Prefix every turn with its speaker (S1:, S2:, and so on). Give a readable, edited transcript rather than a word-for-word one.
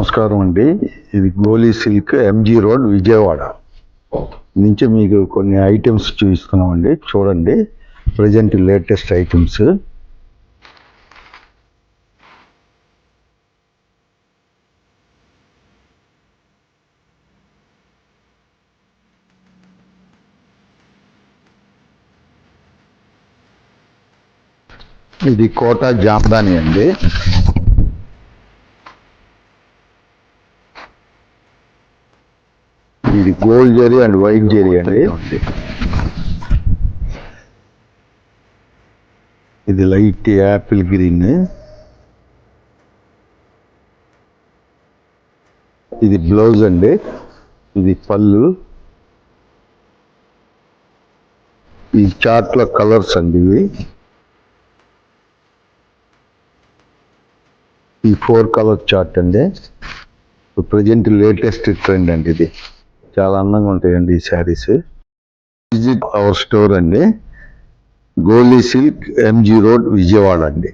S1: నమస్కారం అండి. ఇది గోలీ సిల్క్ ఎంజీ రోడ్ విజయవాడ నుంచి మీకు కొన్ని ఐటమ్స్ చూపిస్తున్నామండి. చూడండి, ప్రజెంట్ లేటెస్ట్ ఐటమ్స్. ఇది కోటా జామ్దాని అండి. ఇది gold zari and white zari అండి. ఇది లైట్ యాపిల్ గ్రీన్. ఇది బ్లౌజ్ అండి. ఇది పళ్ళు. ఈ చార్ట్లో కలర్స్ అండి. ఇవి ఈ 4 కలర్ చార్ట్ అండి. ప్రజెంట్ లేటెస్ట్ ట్రెండ్ అండి. ఇది చాలా అందంగా ఉంటాయండి ఈ శారీస్. విజిట్ అవర్ స్టోర్ అండి. గోలీ సిల్క్ ఎంజీ రోడ్ విజయవాడ అండి.